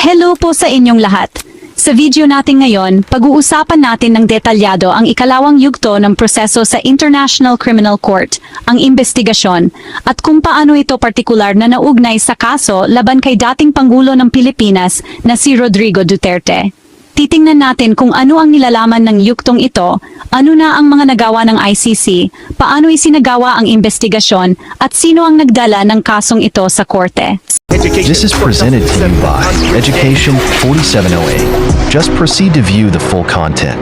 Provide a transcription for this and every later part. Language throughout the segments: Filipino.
Hello po sa inyong lahat. Sa video natin ngayon, pag-uusapan natin ng detalyado ang ikalawang yugto ng proseso sa International Criminal Court, ang investigasyon, at kung paano ito partikular na naugnay sa kaso laban kay dating Pangulo ng Pilipinas na si Rodrigo Duterte. Titingnan natin kung ano ang nilalaman ng yuktong ito, ano na ang mga nagawa ng ICC, paano isinagawa ang investigasyon, at sino ang nagdala ng kasong ito sa korte. This is presented to you by Education 4708. Just proceed to view the full content.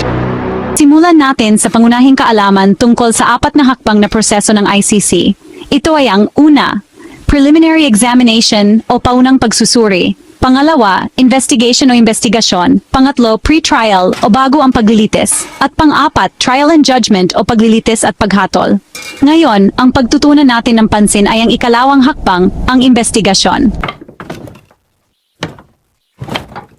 Simulan natin sa pangunahing kaalaman tungkol sa apat na hakbang na proseso ng ICC. Ito ay ang una, preliminary examination o paunang pagsusuri. Pangalawa, investigation o investigasyon. Pangatlo, pre-trial o bago ang paglilitis. At pang-apat, trial and judgment o paglilitis at paghatol. Ngayon, ang pagtutunan natin ng pansin ay ang ikalawang hakbang, ang investigasyon.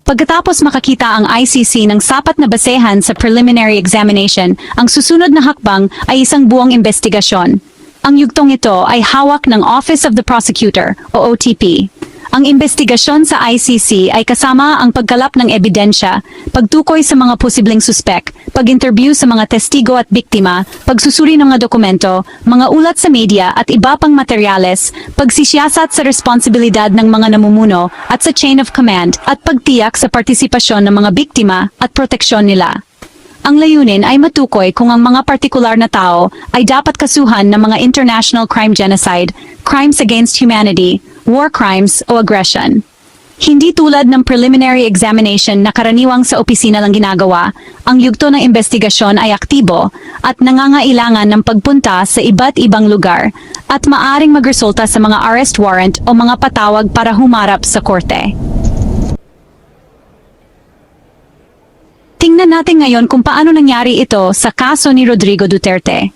Pagkatapos makakita ang ICC ng sapat na basehan sa preliminary examination, ang susunod na hakbang ay isang buong investigasyon. Ang yugtong ito ay hawak ng Office of the Prosecutor o OTP. Ang investigasyon sa ICC ay kasama ang pagkalap ng ebidensya, pagtukoy sa mga posibleng suspek, pag-interview sa mga testigo at biktima, pagsusuri ng mga dokumento, mga ulat sa media at iba pang materyales, pagsisiyasat sa responsibilidad ng mga namumuno at sa chain of command, at pagtiyak sa partisipasyon ng mga biktima at proteksyon nila. Ang layunin ay matukoy kung ang mga partikular na tao ay dapat kasuhan ng mga international crime genocide, crimes against humanity, war crimes o aggression. Hindi tulad ng preliminary examination na karaniwang sa opisina lang ginagawa, ang yugto ng investigasyon ay aktibo at nangangailangan ng pagpunta sa iba't ibang lugar at maaring magresulta sa mga arrest warrant o mga patawag para humarap sa korte. Tingnan natin ngayon kung paano nangyari ito sa kaso ni Rodrigo Duterte.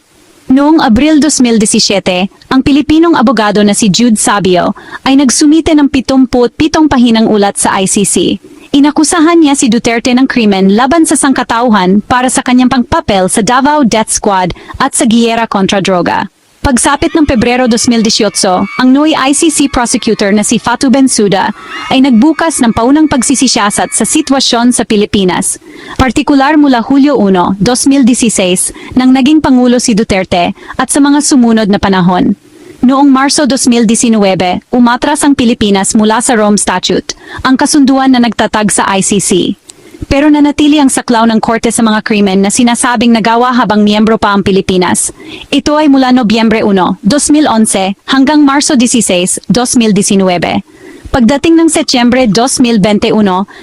Noong Abril 2017, ang Pilipinong abogado na si Jude Sabio ay nagsumite ng 77 pahinang ulat sa ICC. Inakusahan niya si Duterte ng krimen laban sa sangkatauhan para sa kanyang pagpapel sa Davao Death Squad at sa giyera kontra droga. Pagsapit ng Pebrero 2018, ang Noy ICC prosecutor na si Fatou Bensouda ay nagbukas ng paunang pagsisiyasat sa sitwasyon sa Pilipinas. Partikular mula Hulyo 1, 2016 nang naging Pangulo si Duterte at sa mga sumunod na panahon. Noong Marso 2019, umatras ang Pilipinas mula sa Rome Statute, ang kasunduan na nagtatag sa ICC. Pero nanatili ang saklaw ng korte sa mga krimen na sinasabing nagawa habang miyembro pa ang Pilipinas. Ito ay mula Nobyembre 1, 2011 hanggang Marso 16, 2019. Pagdating ng Setyembre 2021,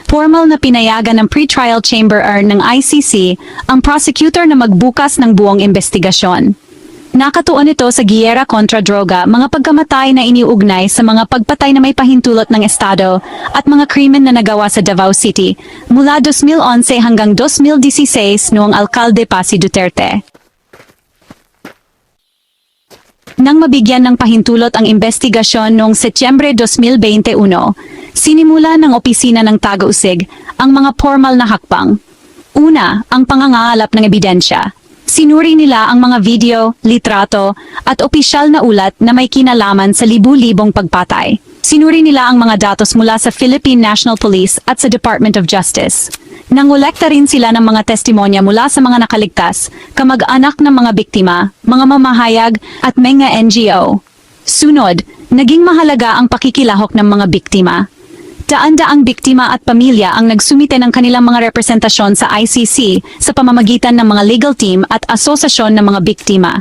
formal na pinayagan ng pre-trial chamber ng ICC ang prosecutor na magbukas ng buong investigasyon. Nakatuon ito sa giyera kontra droga, mga pagkamatay na iniugnay sa mga pagpatay na may pahintulot ng Estado at mga krimen na nagawa sa Davao City mula 2011 hanggang 2016 noong alkalde pa si Duterte. Nang mabigyan ng pahintulot ang investigasyon noong Setyembre 2021, sinimula ng opisina ng Taga-Usig ang mga formal na hakbang. Una, ang pangangalap ng ebidensya. Sinuri nila ang mga video, litrato, at opisyal na ulat na may kinalaman sa libu-libong pagpatay. Sinuri nila ang mga datos mula sa Philippine National Police at sa Department of Justice. Nangolekta rin sila ng mga testimonya mula sa mga nakaligtas, kamag-anak ng mga biktima, mga mamahayag, at mga NGO. Sunod, naging mahalaga ang pakikilahok ng mga biktima. Daan-daang biktima at pamilya ang nagsumite ng kanilang mga representasyon sa ICC sa pamamagitan ng mga legal team at asosasyon ng mga biktima.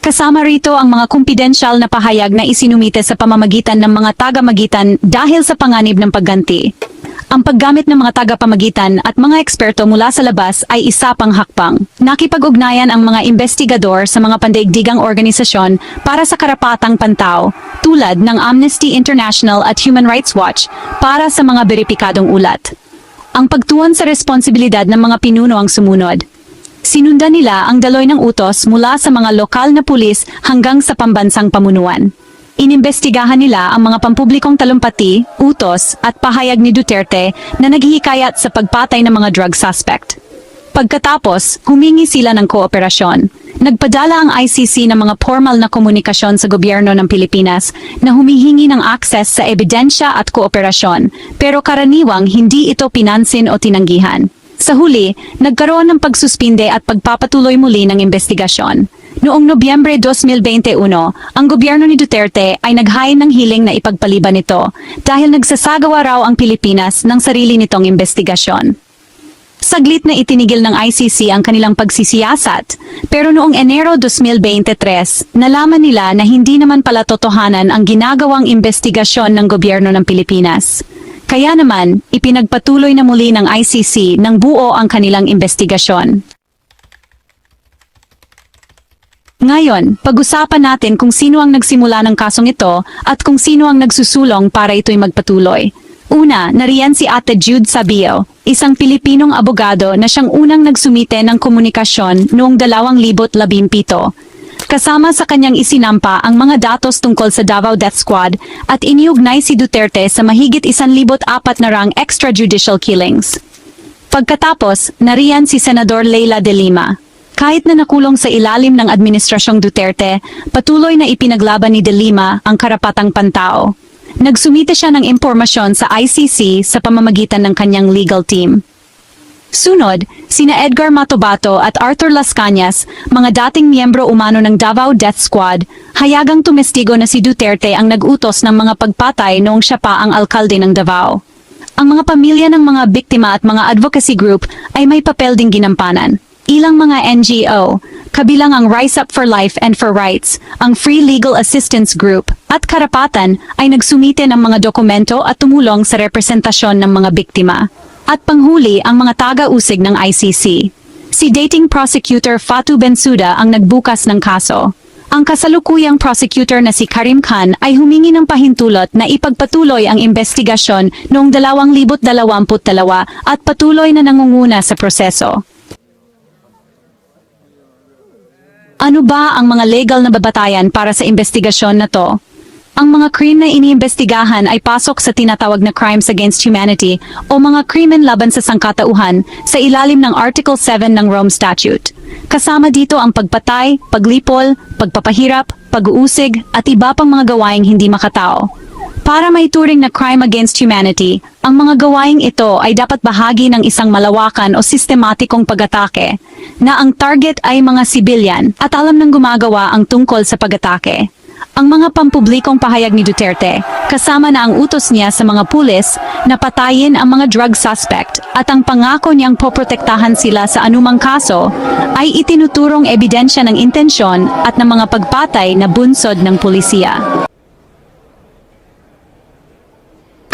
Kasama rito ang mga kumpidensyal na pahayag na isinumite sa pamamagitan ng mga tagamagitan dahil sa panganib ng pagganti. Ang paggamit ng mga tagapamagitan at mga eksperto mula sa labas ay isa pang hakbang. Nakipag-ugnayan ang mga investigador sa mga pandaigdigang organisasyon para sa karapatang pantao, tulad ng Amnesty International at Human Rights Watch, para sa mga beripikadong ulat. Ang pagtuon sa responsibilidad ng mga pinuno ang sumunod. Sinundan nila ang daloy ng utos mula sa mga lokal na pulis hanggang sa pambansang pamunuan. Inimbestigahan nila ang mga pampublikong talumpati, utos at pahayag ni Duterte na naghihikayat sa pagpatay ng mga drug suspect. Pagkatapos, humingi sila ng kooperasyon. nagpadala ang ICC ng mga formal na komunikasyon sa gobyerno ng Pilipinas na humihingi ng akses sa ebidensya at kooperasyon, pero karaniwang hindi ito pinansin o tinanggihan. Sa huli, nagkaroon ng pagsuspinde at pagpapatuloy muli ng investigasyon. Noong Nobyembre 2021, ang gobyerno ni Duterte ay naghain ng hiling na ipagpaliban ito dahil nagsasagawa raw ang Pilipinas ng sarili nitong investigasyon. Saglit na itinigil ng ICC ang kanilang pagsisiyasat, pero noong Enero 2023, nalaman nila na hindi naman pala totohanan ang ginagawang investigasyon ng gobyerno ng Pilipinas. Kaya naman, ipinagpatuloy na muli ng ICC ng buo ang kanilang investigasyon. Ngayon, pag-usapan natin kung sino ang nagsimula ng kasong ito at kung sino ang nagsusulong para ito'y magpatuloy. Una, nariyan si Ate Jude Sabio, isang Pilipinong abogado na siyang unang nagsumite ng komunikasyon noong 2017. Kasama sa kanyang isinampa ang mga datos tungkol sa Davao Death Squad at iniugnay si Duterte sa mahigit 1,400 na rang extrajudicial killings. Pagkatapos, nariyan si Senador Leila de Lima. Kahit na nakulong sa ilalim ng Administrasyong Duterte, patuloy na ipinaglaban ni de Lima ang karapatang pantao. Nagsumite siya ng impormasyon sa ICC sa pamamagitan ng kanyang legal team. Sunod, sina Edgar Matobato at Arthur Las Cañas, mga dating miyembro umano ng Davao Death Squad, hayagang tumestigo na si Duterte ang nag-utos ng mga pagpatay noong siya pa ang alkalde ng Davao. Ang mga pamilya ng mga biktima at mga advocacy group ay may papel ding ginampanan. Ilang mga NGO, kabilang ang Rise Up for Life and for Rights, ang Free Legal Assistance Group, at Karapatan ay nagsumite ng mga dokumento at tumulong sa representasyon ng mga biktima. At panghuli ang mga taga-usig ng ICC. Si dating prosecutor Fatou Bensouda ang nagbukas ng kaso. Ang kasalukuyang prosecutor na si Karim Khan ay humingi ng pahintulot na ipagpatuloy ang investigasyon noong 2022 at patuloy na nangunguna sa proseso. Ano ba ang mga legal na babatayan para sa investigasyon na to? Ang mga crime na iniimbestigahan ay pasok sa tinatawag na crimes against humanity o mga krimen laban sa sangkatauhan sa ilalim ng Article 7 ng Rome Statute. Kasama dito ang pagpatay, paglipol, pagpapahirap, pag-uusig at iba pang mga gawaing hindi makatao. Para maituring na crime against humanity, ang mga gawaing ito ay dapat bahagi ng isang malawakan o sistematikong pag-atake, na ang target ay mga sibilyan at alam ng gumagawa ang tungkol sa pag-atake. Ang mga pampublikong pahayag ni Duterte, kasama na ang utos niya sa mga pulis na patayin ang mga drug suspect at ang pangako niyang poprotektahan sila sa anumang kaso, ay itinuturong ebidensya ng intensyon at ng mga pagpatay na bunsod ng pulisiya.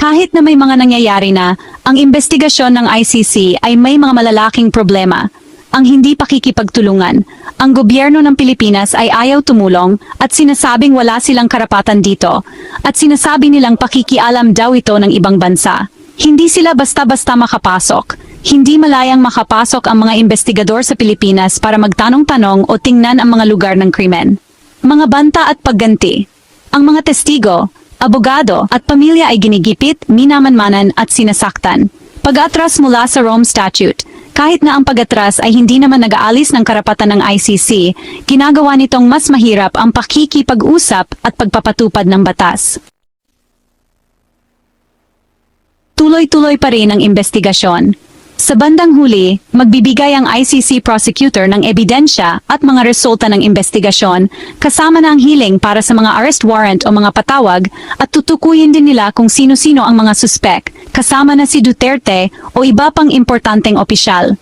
Kahit na may mga nangyayari na, ang investigasyon ng ICC ay may mga malalaking problema. Ang hindi pakikipagtulungan. Ang gobyerno ng Pilipinas ay ayaw tumulong at sinasabing wala silang karapatan dito at sinasabi nilang pakikialam daw ito ng ibang bansa. Hindi sila basta-basta makapasok. Hindi malayang makapasok ang mga investigador sa Pilipinas para magtanong-tanong o tingnan ang mga lugar ng krimen. Mga banta at pagganti. Ang mga testigo, abogado at pamilya ay ginigipit, minamanmanan at sinasaktan. Pag-atras mula sa Rome Statute. Kahit na ang pag-atras ay hindi naman nag-aalis ng karapatan ng ICC, ginagawa nitong mas mahirap ang pakikipag-usap at pagpapatupad ng batas. Tuloy-tuloy pa rin ang investigasyon. Sa bandang huli, magbibigay ang ICC prosecutor ng ebidensya at mga resulta ng investigasyon, kasama na ang hiling para sa mga arrest warrant o mga patawag, at tutukuyin din nila kung sino-sino ang mga suspek, kasama na si Duterte o iba pang importanteng opisyal.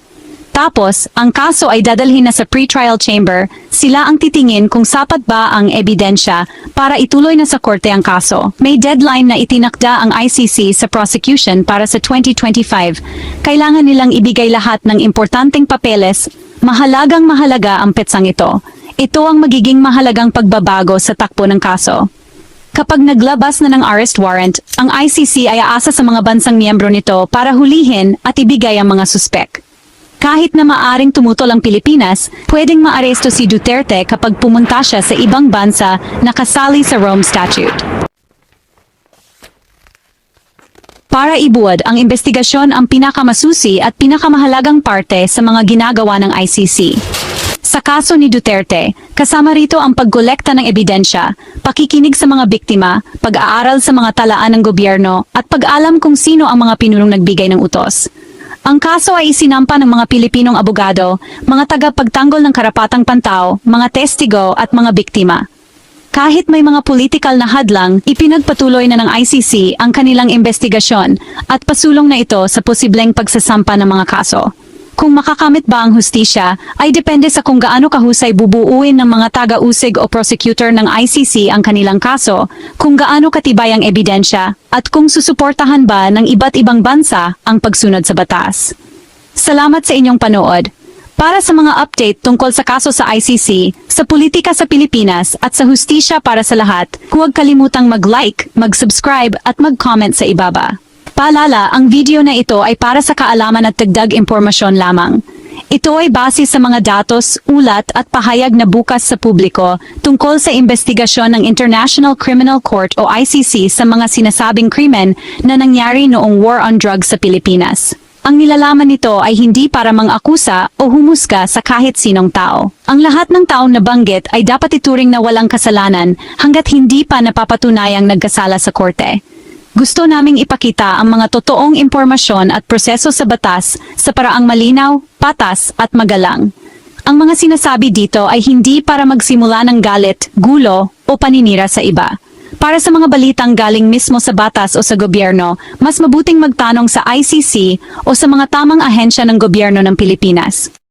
Tapos, ang kaso ay dadalhin na sa pre-trial chamber, sila ang titingin kung sapat ba ang ebidensya para ituloy na sa korte ang kaso. May deadline na itinakda ang ICC sa prosecution para sa 2025. Kailangan nilang ibigay lahat ng importanteng papeles, mahalagang mahalaga ang petsang ito. Ito ang magiging mahalagang pagbabago sa takbo ng kaso. Kapag naglabas na ng arrest warrant, ang ICC ay aasa sa mga bansang miyembro nito para hulihin at ibigay ang mga suspek. Kahit na maaring tumutol ang Pilipinas, pwedeng maaresto si Duterte kapag pumunta siya sa ibang bansa na kasali sa Rome Statute. Para ibuod ang investigasyon ang pinakamasusi at pinakamahalagang parte sa mga ginagawa ng ICC. Sa kaso ni Duterte, kasama rito ang pagkolekta ng ebidensya, pakikinig sa mga biktima, pag-aaral sa mga talaan ng gobyerno, at pag-alam kung sino ang mga pinunong nagbigay ng utos. Ang kaso ay isinampa ng mga Pilipinong abogado, mga tagapagtanggol ng karapatang pantao, mga testigo at mga biktima. Kahit may mga politikal na hadlang, ipinagpatuloy na ng ICC ang kanilang investigasyon at pasulong na ito sa posibleng pagsasampa ng mga kaso. Kung makakamit ba ang hustisya, ay depende sa kung gaano kahusay bubuuin ng mga taga-usig o prosecutor ng ICC ang kanilang kaso, kung gaano katibay ang ebidensya, at kung susuportahan ba ng iba't ibang bansa ang pagsunod sa batas. Salamat sa inyong panood. Para sa mga update tungkol sa kaso sa ICC, sa politika sa Pilipinas at sa hustisya para sa lahat, huwag kalimutang mag-like, mag-subscribe at mag-comment sa ibaba. Paalala, ang video na ito ay para sa kaalaman at dagdag impormasyon lamang. Ito ay base sa mga datos, ulat at pahayag na bukas sa publiko tungkol sa investigasyon ng International Criminal Court o ICC sa mga sinasabing krimen na nangyari noong War on Drugs sa Pilipinas. Ang nilalaman nito ay hindi para mang-akusa o humusga sa kahit sinong tao. Ang lahat ng taong nabanggit ay dapat ituring na walang kasalanan hanggat hindi pa napapatunayang nagkasala sa korte. Gusto naming ipakita ang mga totoong impormasyon at proseso sa batas sa paraang malinaw, patas at magalang. Ang mga sinasabi dito ay hindi para magsimula ng galit, gulo o paninira sa iba. Para sa mga balitang galing mismo sa batas o sa gobyerno, mas mabuting magtanong sa ICC o sa mga tamang ahensya ng gobyerno ng Pilipinas.